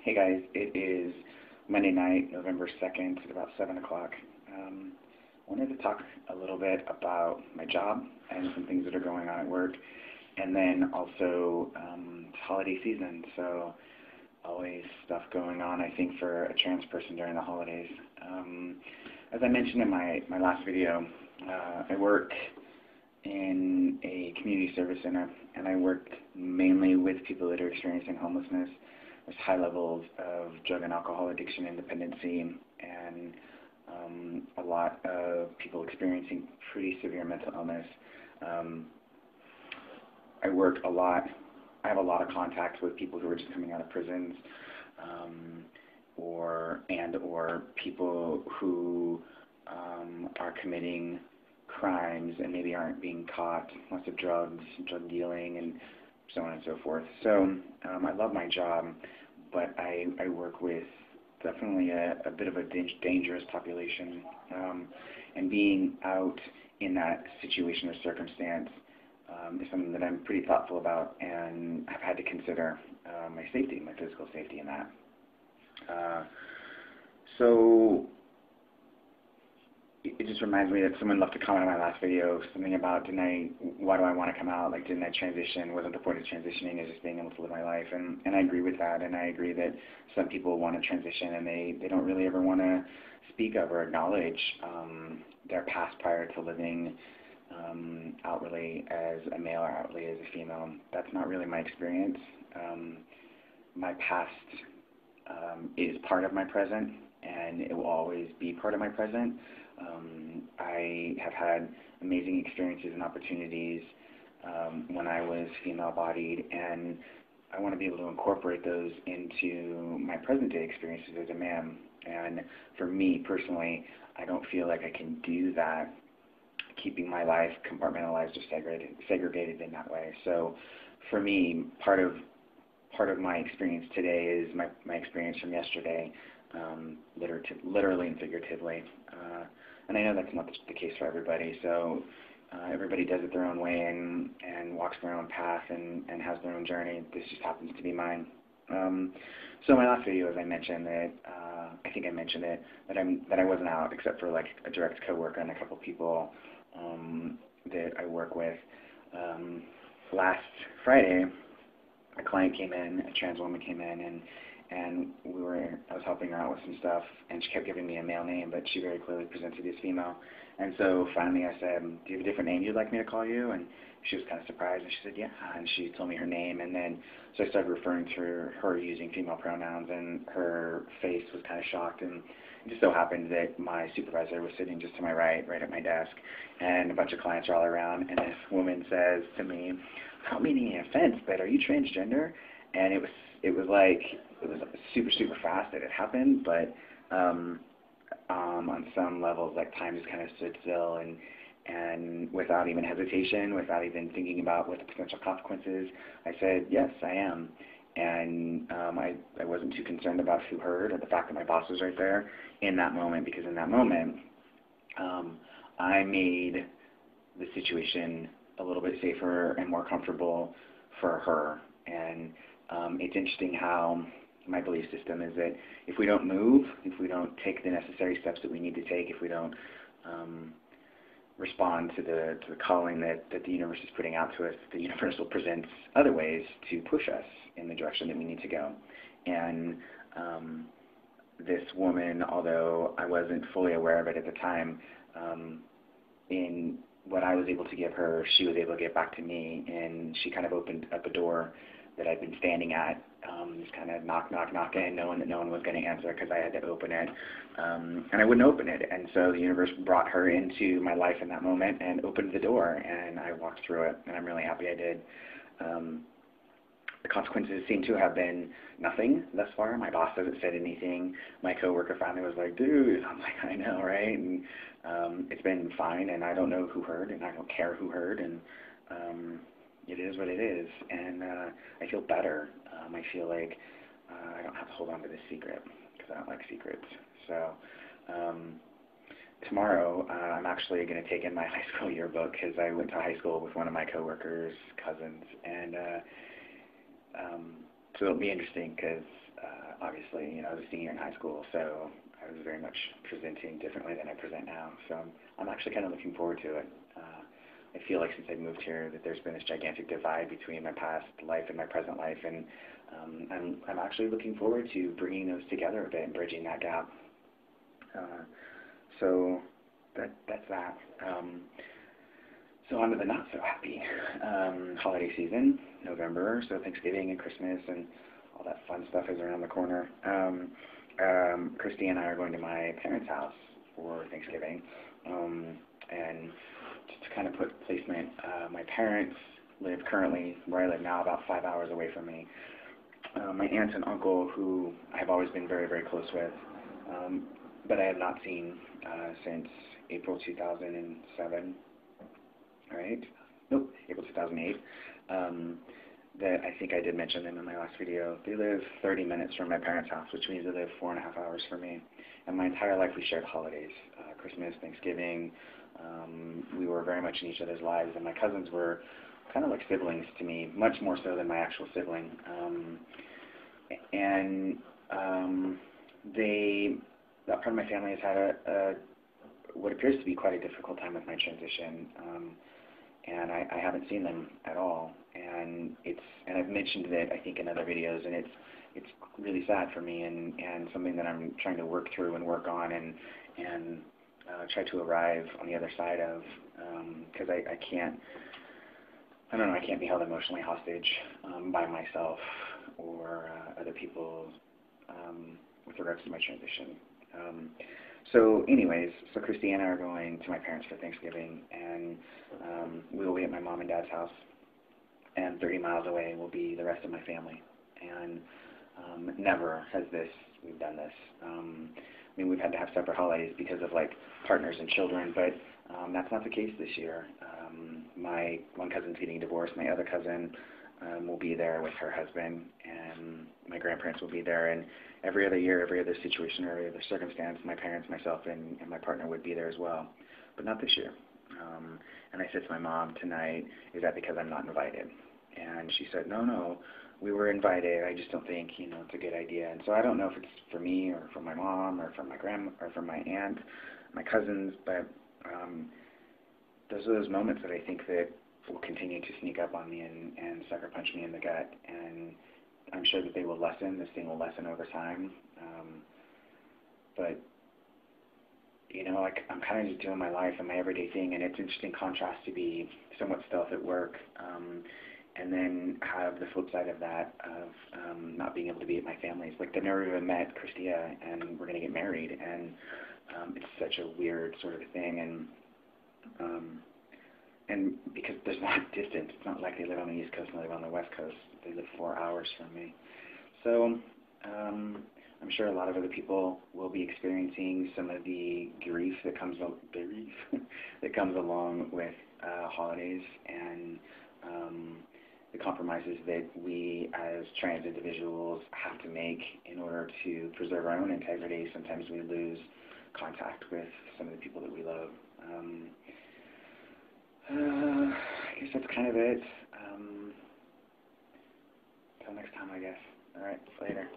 Hey guys, it is Monday night, November 2nd at about 7 o'clock. I wanted to talk a little bit about my job and some things that are going on at work, and then also it's holiday season, so always stuff going on, I think, for a trans person during the holidays. As I mentioned in my last video, I work in a community service center, and I work mainly with people that are experiencing homelessness. There's high levels of drug and alcohol addiction and dependency, and a lot of people experiencing pretty severe mental illness. I work a lot. I have a lot of contact with people who are just coming out of prisons, or people who are committing crimes and maybe aren't being caught. Lots of drugs, drug dealing, and so on and so forth. So I love my job, but I work with definitely a bit of a dangerous population, and being out in that situation or circumstance is something that I'm pretty thoughtful about, and I've had to consider my safety, my physical safety in that. So it just reminds me that someone left a comment on my last video, something about why do I want to come out? Like, didn't I transition? Wasn't the point of transitioning is just being able to live my life? And I agree with that, and I agree that some people want to transition and they don't really ever want to speak of or acknowledge their past prior to living outwardly as a male or outwardly as a female. That's not really my experience. My past is part of my present, and it will always be part of my present. I have had amazing experiences and opportunities when I was female-bodied, and I want to be able to incorporate those into my present-day experiences as a man. And for me personally, I don't feel like I can do that, keeping my life compartmentalized or segregated in that way. So for me, part of my experience today is my experience from yesterday, literally and figuratively. And I know that's not the case for everybody, so everybody does it their own way and walks their own path and has their own journey. This just happens to be mine. So my last video, as I mentioned, that I think I mentioned it, that I wasn't out except for like a direct coworker and a couple people that I work with. Last Friday, a client came in, a trans woman came in, and I was helping her out with some stuff, and she kept giving me a male name, but she very clearly presented as female. And so finally I said, do you have a different name you'd like me to call you? And she was kind of surprised, and she said, yeah, and she told me her name, and then so I started referring to her using female pronouns, and her face was kind of shocked, and it just so happened that my supervisor was sitting just to my right at my desk, and a bunch of clients are all around, and this woman says to me, without meaning any offense, but are you transgender? And it was super, super fast that it happened, but on some levels, like, time just kind of stood still, and without even hesitation, without even thinking about what the potential consequences, I said, yes, I am. And I wasn't too concerned about who heard or the fact that my boss was right there in that moment, because in that moment, I made the situation a little bit safer and more comfortable for her. And it's interesting how my belief system is that if we don't move, if we don't take the necessary steps that we need to take, if we don't respond to the calling that the universe is putting out to us, the universe will present other ways to push us in the direction that we need to go. And this woman, although I wasn't fully aware of it at the time, in what I was able to give her, she was able to get back to me, and she kind of opened up a door that I'd been standing at, just kind of knocking, knowing that no one was going to answer because I had to open it, and I wouldn't open it. And so the universe brought her into my life in that moment and opened the door, and I walked through it, and I'm really happy I did. The consequences seem to have been nothing thus far. My boss hasn't said anything. My coworker finally was like, dude, I'm like, I know, right? And it's been fine, and I don't know who heard, and I don't care who heard, and it is what it is, and I feel better. I feel like I don't have to hold on to this secret, because I don't like secrets. So tomorrow I'm actually going to take in my high school yearbook, because I went to high school with one of my coworkers' cousins, and So it'll be interesting because obviously, I was a senior in high school, so I was very much presenting differently than I present now. So I'm actually kind of looking forward to it. I feel like since I moved here that there's been this gigantic divide between my past life and my present life, and I'm actually looking forward to bringing those together a bit and bridging that gap. So that's that. So on to the not so happy holiday season, November, so Thanksgiving and Christmas and all that fun stuff is around the corner. Christy and I are going to my parents' house for Thanksgiving, and just to kind of put placement, my parents live currently where I live now about 5 hours away from me. My aunt and uncle, who I have always been very, very close with, but I have not seen since April 2007, right? Nope, April 2008. That I think I did mention them in my last video. They live 30 minutes from my parents' house, which means they live 4.5 hours from me. And my entire life we shared holidays, Christmas, Thanksgiving. We were very much in each other's lives, and my cousins were kind of like siblings to me, much more so than my actual sibling. That part of my family has had what appears to be quite a difficult time with my transition. And I haven't seen them at all, and I've mentioned it I think in other videos, and it's really sad for me, and something that I'm trying to work through and work on and try to arrive on the other side of, because I can't be held emotionally hostage by myself or other people with regards to my transition. So anyways, so Christy and I are going to my parents for Thanksgiving, and we will be at my mom and dad's house, and 30 miles away will be the rest of my family. And never has we've done this. I mean, we've had to have separate holidays because of like partners and children, but that's not the case this year. My one cousin's getting divorced. My other cousin will be there with her husband, and my grandparents will be there. And every other year, every other situation, or every other circumstance, my parents, myself, and my partner would be there as well. But not this year. And I said to my mom tonight, is that because I'm not invited? And she said, no, we were invited. I just don't think, it's a good idea. And so I don't know if it's for me or for my mom or for my grandma or for my aunt, my cousins, but those are those moments that I think that will continue to sneak up on me and sucker punch me in the gut. And I'm sure that they will lessen. This thing will lessen over time. But like I'm kind of just doing my life and my everyday thing, and it's interesting contrast to be somewhat stealth at work, and then have the flip side of that of not being able to be at my family's. Like they've never even met Christia, and we're going to get married, and it's such a weird sort of thing, and because there's not distance, it's not like they live on the East Coast and I live on the West Coast. They live 4 hours from me. So I'm sure a lot of other people will be experiencing some of the grief that comes along with holidays and the compromises that we as trans individuals have to make in order to preserve our own integrity. Sometimes we lose contact with some of the people that we love. I guess that's kind of it. Until next time, I guess. All right, later.